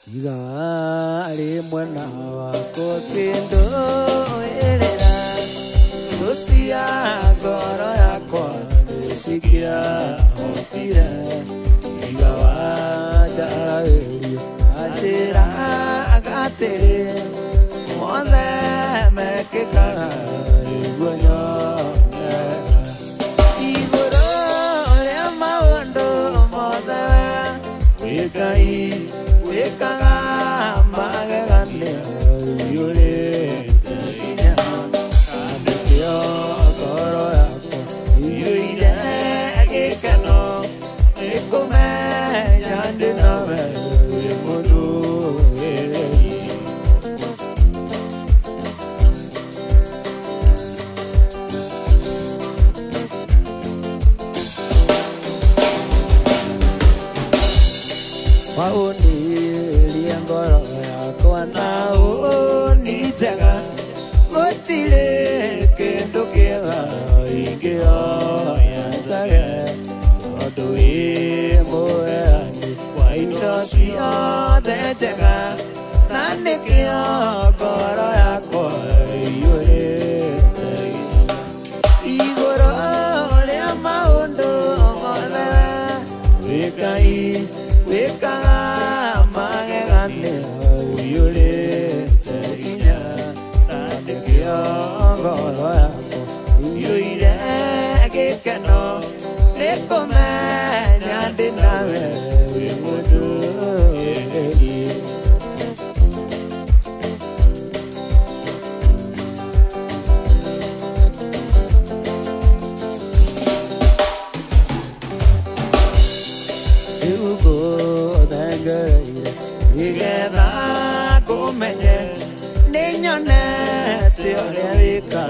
Tiga ali mwana wako kendo elera Lucia goro yako nesikia hotira Tiga waja eli atira agatere Mwale mekeka iguanyo Igoro le maondo modewe Wekai Wekaga magagane yule ina kadeo koro yako yule akekano ekome yande nawe mudu Wauni liangoro yako na unitega Gotile kendo kega ingeo yansage Odui moeani waindosi odetega Nanekio koro yako yure Igoro lea maundo modewe Wekai Weka magagane yule terinya Nanekio goro yako yule akekano Nekome nyande nawe wimudu Igera kumenye ninyone teorika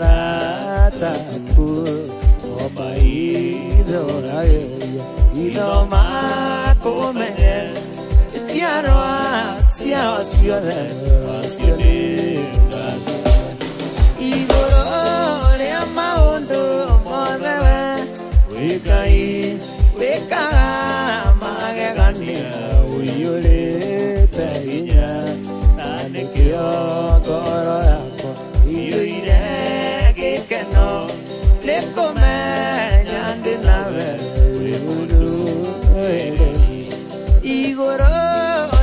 rataku obaido raelia idoma kumenye tiarwa siasiole igoro le maondo modewe wekai weka magagania Uyule tainya Nanekio goro yako Uyule kikeno Lekome nyande nawe Wimudu Igoro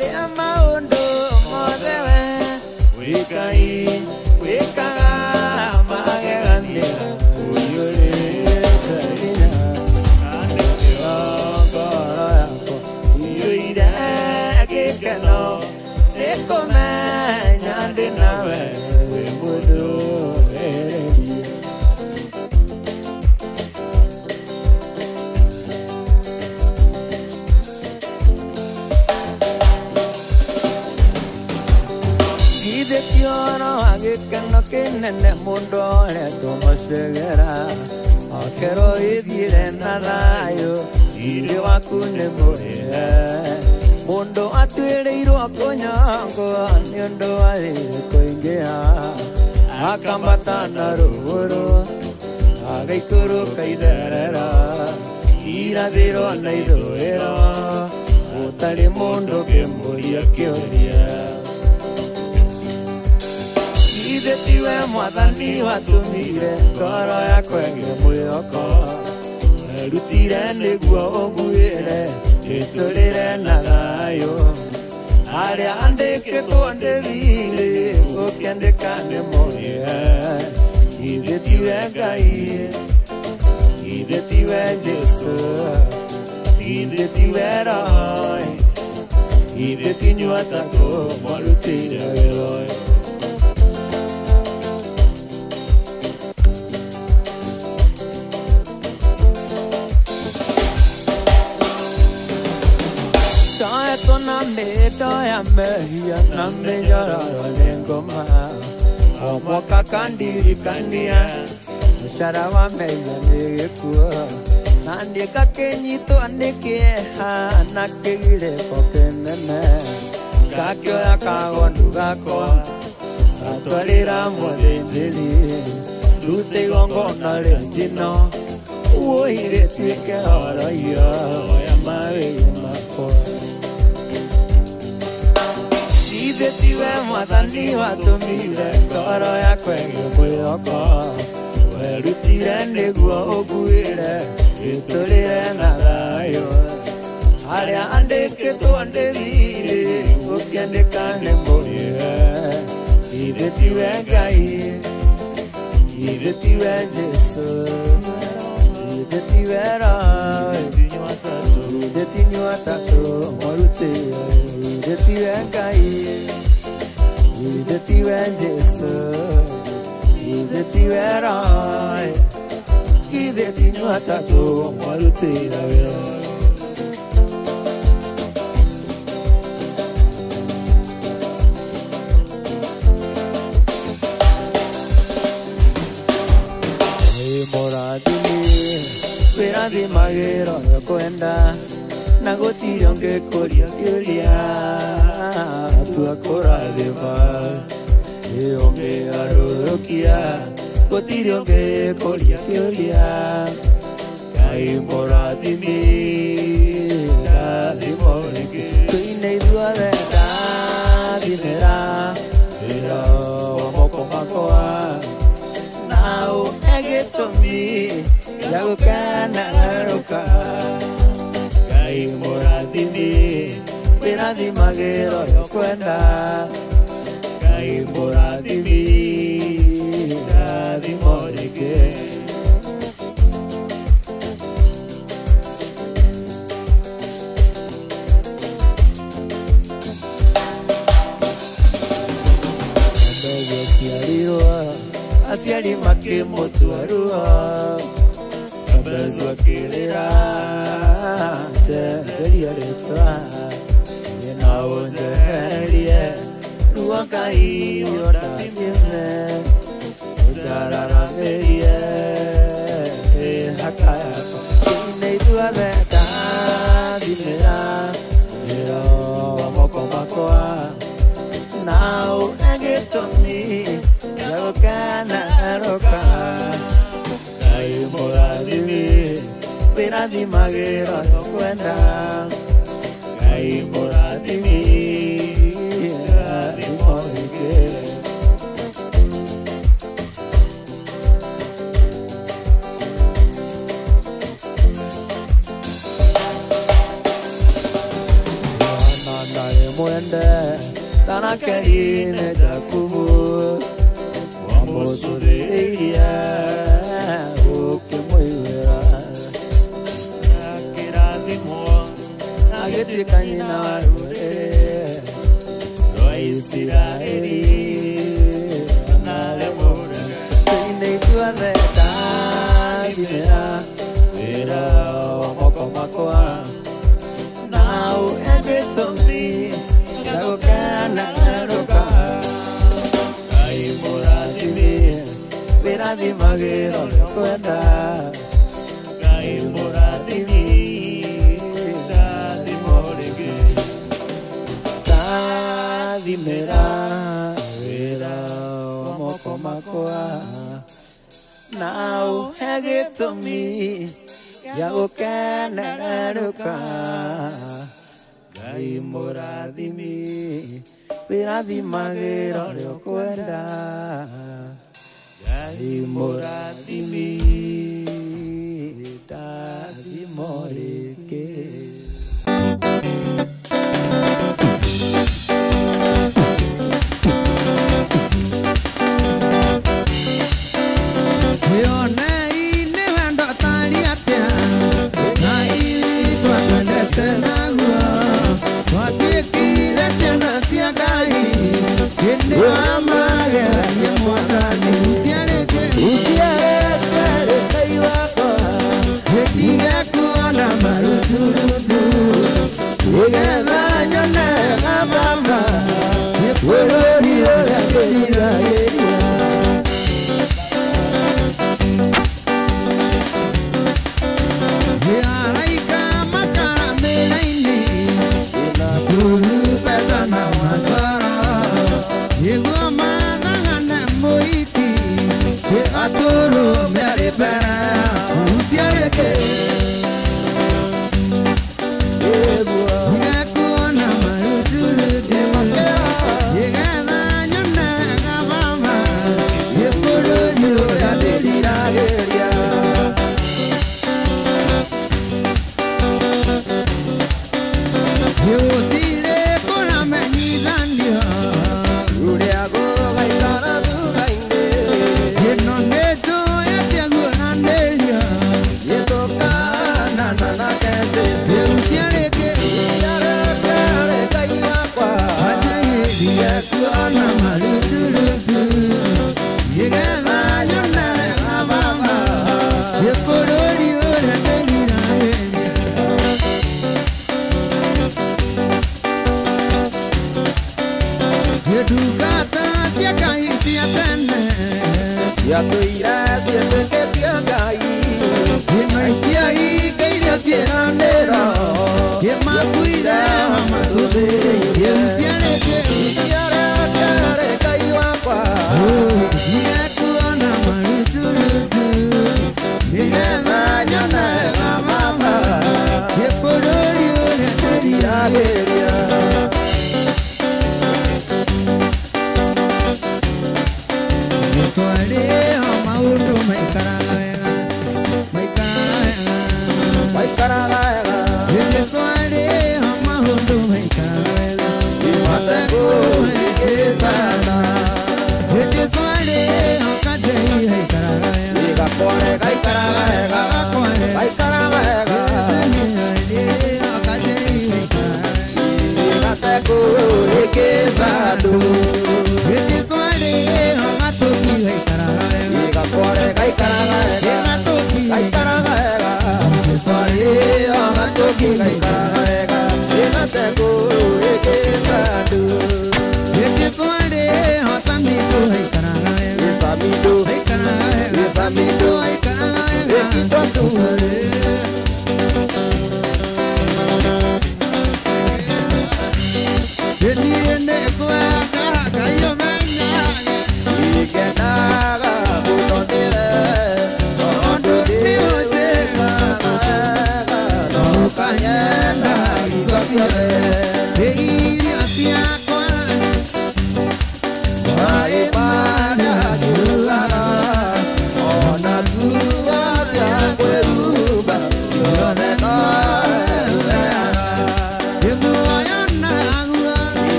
lea maundo modewe Wekai Wekaga magagania Uyule tainya Nanekio goro yako Keno nekome nyande nawe wimudu Gide tiono agekeno kenene mundo le tomasegera Akero idire nadayo Ide wakune moe Mundo atuereiro akonyango Niondo aire koingea Akambatana ruguru Agaikuru kaiderera Irathiro nairoera Utari mundo kemburia kioria Ide tiwe mwathani watumire Ngoro yakwa ngemwĩhoko Rutire nĩguo ũnguĩre Itulire na thayo Aria andĩkĩtwo ndĩthire Gũkĩandĩka nĩ mũrĩe Ithe tiwe Ngai Ithe tiwe Jesu Ithe tiwe Roho Ithe tinyuĩ atatũ mwarutĩire wĩra ũyũ Tona me doya mehia na me lloraro lengoma Omoka kandiri kandia Msharawa meya negekua Nandika kenyito andekeha Nakegire kokenene Kakyo ya kagondu gakwa Atwalira mwalenjeli Lute gongo na lentino Uohire tuike horo yo Oya mawe mako Ithetiwe mwathani watumire ngoro yakwa ĩgĩkwĩhoka werutire nĩguo ũnguĩre gĩtũrĩre na thayũ harĩa andĩkĩtwo ndĩthire gũkĩandĩka nĩ mũrĩhe ithetiwe Ngai ithetiwe Jesũ ithetiwe Roho ithetinywa tatũ mũrutĩre ithetiwe Ngai ithetiwe Jesũ ithetiwe Roho ithetinywa tatũ mũrutĩre Wĩrathimagĩra ũrĩa kwenda na gũtirĩ ũngĩkũria kĩũria tua kũrathima ũngĩgarũrũkia gũtirĩ ũngĩkũria kĩũria Ngai mũrathimi rathimo rĩngĩ twĩine ithuothe ndathimĩra wĩra wa moko makwa na ũhe gĩtũmi gĩa gũkenera Ngai mũrathimi wĩrathimagĩra ũrĩa kwenda Ngai mũrathimi rathimo rĩngĩ mbegũ ciarirwo aciari makĩmũtua ruo Mbezu akĩrĩra njeheria rĩtwa na ũnjeherie ruo Ngai ũndathime ũnjararamĩrie haka yakwa twĩine ithuothe ndathimĩra wĩra wa moko makwa na ũhe gĩtũmi gĩa gũkenera Ngai mũrathimi wĩrathimagĩra ũrĩa kwenda Ngai mũrathimi rathimo rĩngĩ Yohana ndarĩ mwende tanakeri-inĩ Jakubu wamũcũthĩrĩirie agĩtuĩka nyina wa rũrĩrĩ rwa Isiraeli onaremũra twĩine ithuothe ndathimĩra wĩra wa moko makwa na ũhe gĩtũmi gĩa gũkenera Ngai mũrathimi wĩrathimagĩra ũrĩa kwenda Ngai mũrathimi Thimĩra wĩra wa moko makwa na ũhe gĩtũmi gĩa gũkenerũka Ngai mũrathimi wĩrathimagĩra ũrĩa kwenda Ngai mũrathimi ndathimo rĩngĩ Candy,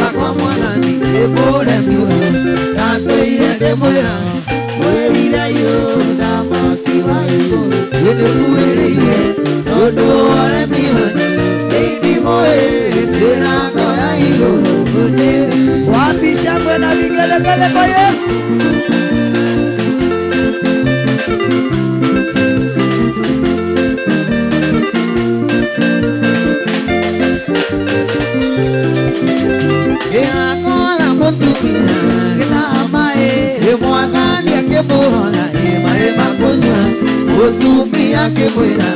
kwa mwanani ebore miuro Ratoire de moira Werira yuda makiwa iguru Wede kuwereire Odo ore mihani Eidi moe Tirago ya iguru Wapisha kwena vigelegele kwa Yesu Akora mutumia Kita amae Mwathani akimũhona Ema kunywa Mutumia akimwĩra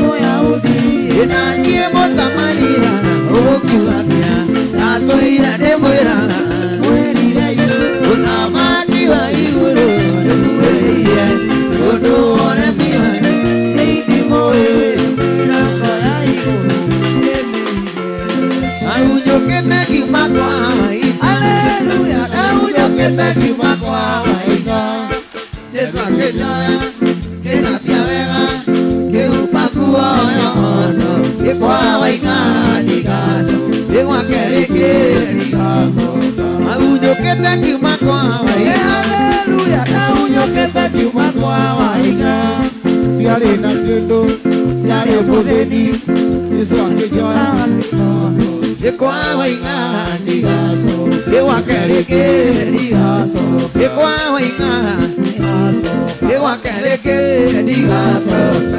Mũyahudi Na niĩ Mũsamaria Ũgũkiugagia Atũire ndĩmwĩra Mwĩrire igũrũ Ũthamaki wa igũrũ Nĩmuĩrĩire Ũndũ wothe mĩhari Nĩindimũĩ Mĩrango ya igũrũ Ahunyũkĩte kiuma kwa Hawaii Aleluya Ahunyũkĩte kiuma kwa Hawaii Jesu akĩnyoya Kĩnapia wega Kĩhupakuo yohono Gĩkwa Hawaii ndigaco Gĩgwake rĩngĩ ndigacoka Ahunyũkĩte kiuma kwa Hawaii Aleluya Ahunyũkĩte kiuma kwa Hawaii Ndiarĩ na kĩndũ Ndiarĩ mũthĩni Jesu akĩnyoya Gĩkwa Hawaii ndigaco Gĩgwake rĩngĩ ndigaco Gĩkwa Hawaii Gĩgwake rĩngĩ ndigaco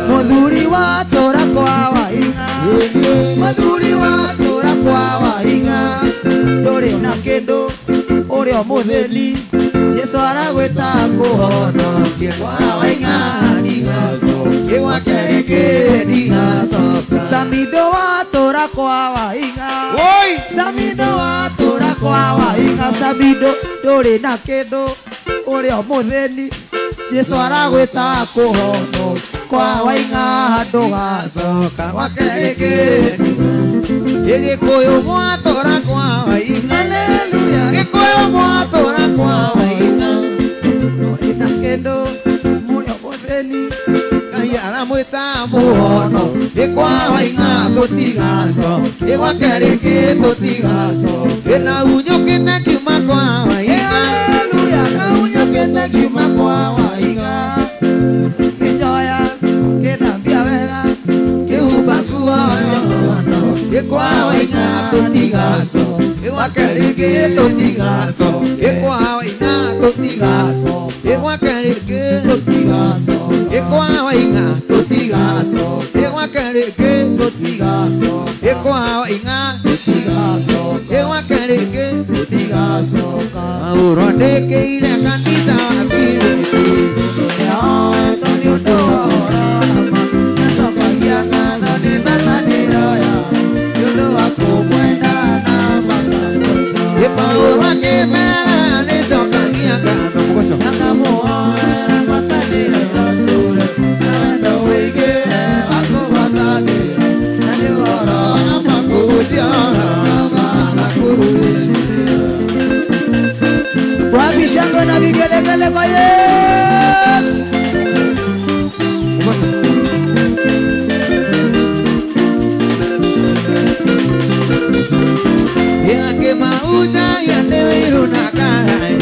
Mũthuri watũũra kwa Hawaii Mũthuri watũũra kwa Hawaii Ndũrĩ na kĩndũ ũrĩ o mũthĩni Jesu aragwĩta kũhonokia kwa Hawaii ndigaco Gĩgwake rĩngĩ ndigacoka Samindo watũũra kwa Hawaii Samindo watũũra kwa Hawaii Samindo ndũrĩ na kĩndũ ũrĩ o mũthĩni Jesu aragwĩta kũhonokia kwa Hawaii ndũgacoka gwake rĩngĩ Gĩkũyũ mwatũũra kwa Hawaii Haleluya Gĩkũyũ mwatũũra kwa Hawaii Ndũrĩ na kĩndũ mũrĩ o mũthĩni Ngai aramwĩta mũhono Gĩkwa Hawaii tũtigacoka Gĩgwake rĩngĩ tũtigacoka Nahunyũkĩte kiuma kwa Hawaii Haleluya Nahunyũkĩte kiuma kwa Hawaii Kĩnjoya Kĩnambia wega Kĩhumbakuo yohono Gĩkwa Hawaii tũtigacoka Gĩgwake rĩngĩ tũtigacoka Gĩkwa Hawaii tũtigacoka Gĩgwake rĩngĩ tũtigacoka Gĩkwa Hawaii tũtigacoka Gĩgwake rĩngĩ tũtigacoka Gĩkwa Hawaii tũtigacoka Gĩgwake rĩngĩ tũtigacoka Ũrondĩkĩire kanitha wa Filipi Nĩoetwo nĩ ũndũ wa ũrama Nacokagia ngatho nĩ ngwatanĩro yao Nĩ ũndũ wa kũmwenda na makamwenda Paũlũ akĩmera nĩnjokagia ngatho Na ngamũhoera ngwatanĩro ĩgatũũre Na wendo wĩingĩ wa kũgwatanĩra Na nĩ ũhoro wa ma kũhunjia ũhoro wa ma kũruithia Wapi shangwe na vigelegele kwa Yesu Akĩmauja yanĩwĩirũ na karari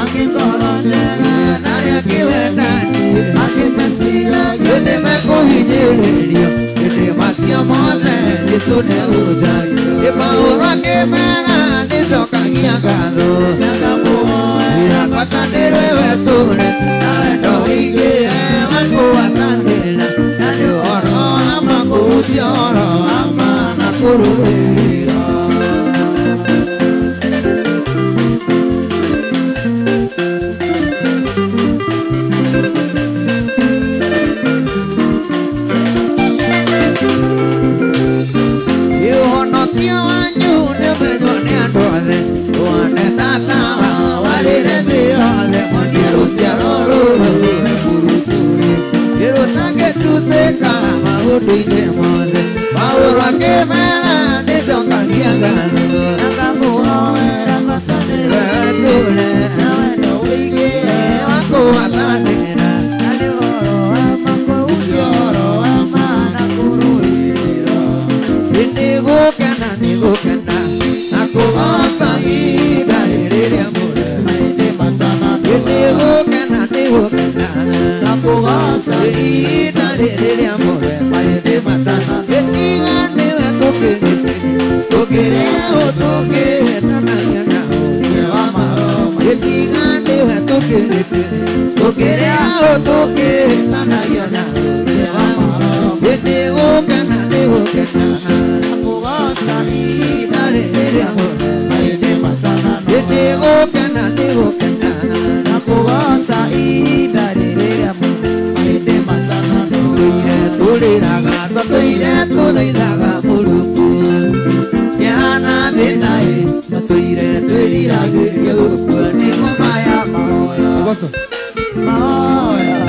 Akĩngoro njega narĩa kĩwendani Akĩmeciragia nĩmekũhinyĩrĩrio Hĩndĩ macio mothe Jesũ nĩũnjagia Paũlũ akĩmera nĩnjokagia ngatho Na ngamũhoera ngwatanĩro ĩgatũũre Na wendo wĩingĩ wa kũgwatanĩra Na nĩ ũhoro wa ma kũhunjia ũhoro wa ma na kũrũĩrĩra hokena nakugosa ina lele amore maende matana etinga newe tokere otoke tananya na Yewa maroma etinga newe tokere otoke tananya na Yewa maroma eti hokena ne hokena nakugosa ina lele amore maende matana eti hokena ne hokena nakugosa idarere amo maende matana Toire tudairaga muruku Yana denae Toire tuirage Yukua ni mumaya mahoya mahoya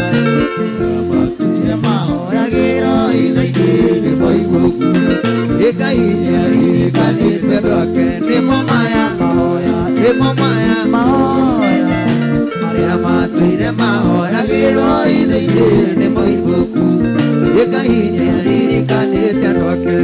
mahoya gero idaigere boigoku Ekahinyari kanise doke Ni mumaya mahoya Ni mumaya mahoya Maria matuire mahoya gero idaigere Ni moigoku Ekahinyari kanise doke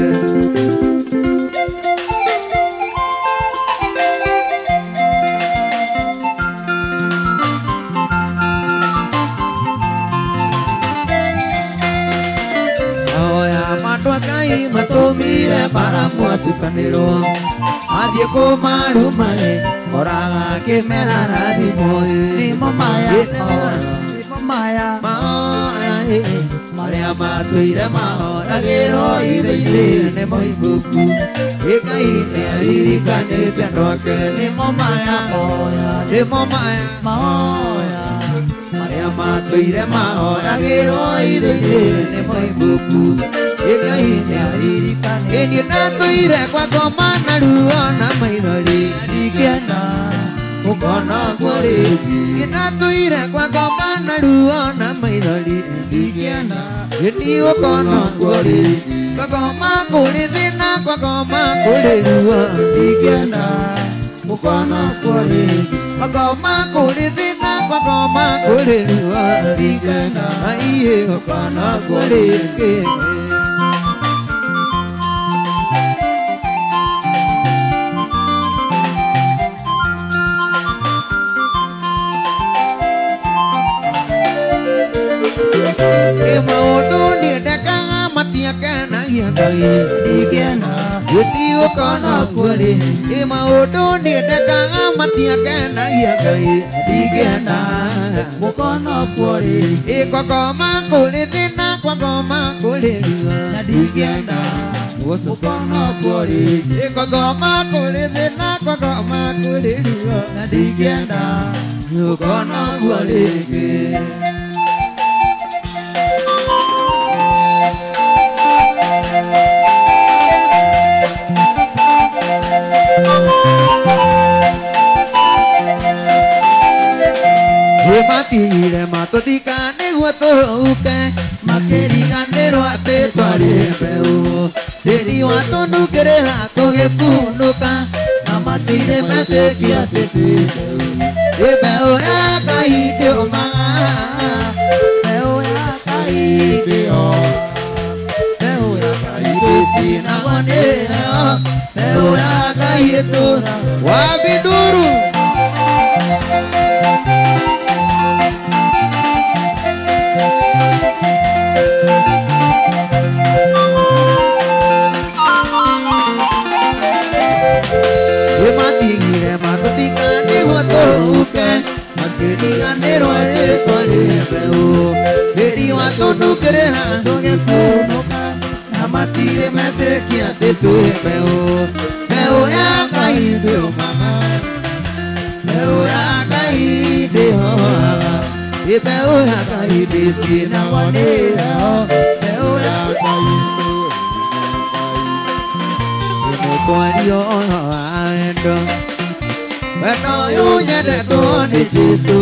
Matwakai matomire para mwatukaniro Athie kumarumare Oraga kimera rathimoi nimo maya nimo maya Maoya Maria matuire mahoyagĩrwo ithe-inĩ nĩ moiguku Ĩkai-inĩ aririkanĩte andũ ake nĩmo maya nĩmo maya mahoya Maria matũire mahoyagĩrwo ithe-inĩ nĩ moiguku Ĩkai-inĩ aririkanĩte Ĩniĩ natũire kwa ngoma na ruo na maithori ndikienda Mũkono kũrĩ Ĩnatũire kwa ngoma na ruo na maithori ndikienda Ĩni gũkono kũrĩ Kwa ngoma kũrĩ thĩna kwa ngoma kũrĩ ruo ndikienda Mũkono kũrĩ Kwa ngoma kũrĩ thĩna kwa ngoma kũrĩ ruo ndikienda Aiye gũkono kũrĩ Maũndũ nĩendekaga matiakenagia Ngai ndikienda Ĩni gũkono kũrĩ Maũndũ nĩendekaga matiakenagia Ngai Ndingĩenda mũkono kũrĩ Kwa ngoma kũrĩ thĩna kwa ngoma kũrĩ ruo na ndikienda mũkono kũrĩ Kwa ngoma kũrĩ thĩna kwa ngoma kũrĩ ruo na ndikienda Gũkono kũrĩ Matigire matũthika nĩguo tũhuke Makĩriganĩrwo atĩ twarĩ mbeũ Tĩri watũnungĩrĩra tũgĩkunũka Na matirĩ metĩkia atĩ twĩ mbeũ Mbeũ ya Ngai ndĩũmaga mbeũ ya Ngai Mbeũ ya Ngai ndĩcinagwo nĩyo Mbeũ ya Ngai ĩtũũra Wabinduru Matigire matũthika nĩguo tũhuke Makĩriganĩrwo rĩtwa rĩ mbeũ Tĩri watũnungĩrĩra tũgĩkunũka Na matirĩ metĩkia atĩ twĩ mbeũ Mbeũ ya Ngai ndĩũmaga Mbeũ ya Ngai ndĩhohaga Mbeũ ya Ngai ndĩcinagwo nĩyo Mbeũ ya Ngai Nĩkwario ũhoro wa wendo Wendo ũyũ nyendetwo nĩ Jesũ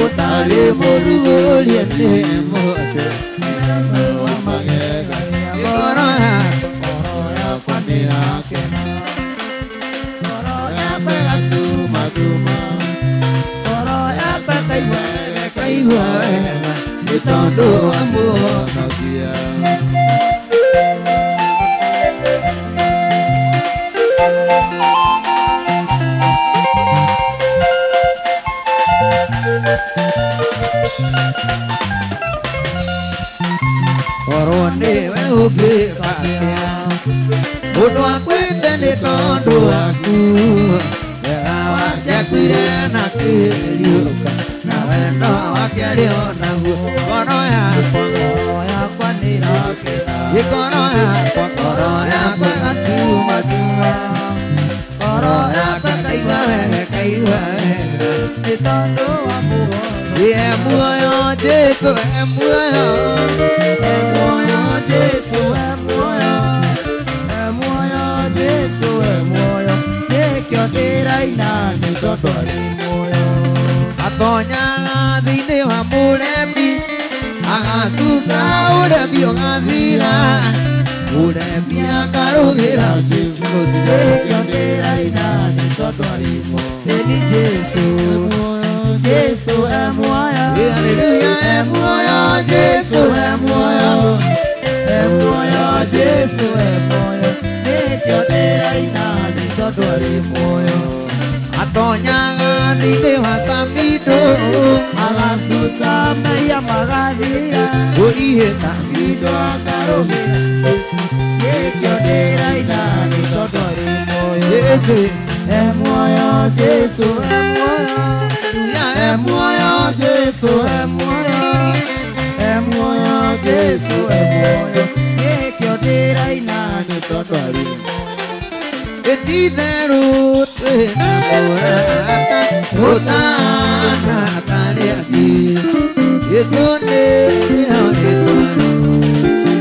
Ũtarĩ mũrugũrie nĩ mũndũ wa magegania Ngoro yakwa nĩ yakena ngoro yakwa ĩgatuma ngoro yakwa kaigua wega Nĩ tondũ wa Mũhonokia ũngĩkatia mũndũ akwĩte nĩ tondũ waku wega wake akuire na kĩriũka na wendo wake arĩ o naguo ngoro yakwa nĩ ĩrokena ngoro yakwa ĩgatumatuma ngoro yakwa kaigua wega nĩ tondũ wa muoyo Jesũ muoyo Jesũ Jesũ muoyo nĩkĩo ndĩraina nĩ tondũ arĩ muoyo atonyaga thĩinĩ wa mũrembi agacuca ũrembi ũgathira mũrembi akarũgĩra nĩkĩo ndĩraina nĩ tondũ arĩ muoyo nĩ Jesũ Jesũ muoyo haleluya muoyo Jesũ muoyo Jesũ muoyo nĩkĩo ndĩraina nĩ tondũ arĩ muoyo atonyaga thĩinĩ wa Samindo agacuca mehia magathira ũrihe Samindo akarũgĩra Jesũ nĩkĩo ndĩraina nĩ tondũ arĩ muoyo muoyo Jesũ muoyo muoyo Jesũ muoyo Jesũ muoyo nĩkĩo ndĩraina nĩ tondũ arĩ ititherũ twĩna mũrata ũtana tarĩ angĩ Jesũ nĩrĩonetwo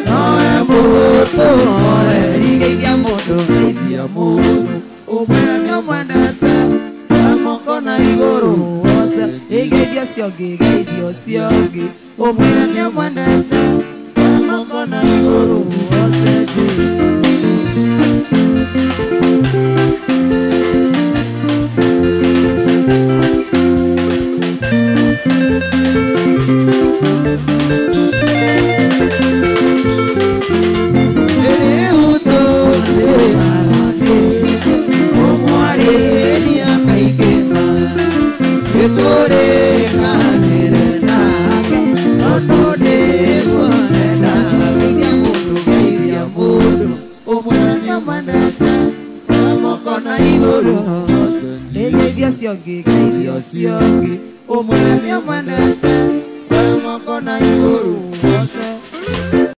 nowe mũtũ erigĩria mũndũ geithia mũndũ ũmwĩra nĩũmwendete moko na igũrũ wose igĩithia cio ngĩgeithio cio ngĩ ũmwĩra nĩũmwendete moko na igũrũ wose Jesũ ngĩgeithio cio ngĩ ũmwĩra nĩũmwendete moko na igũrũ wose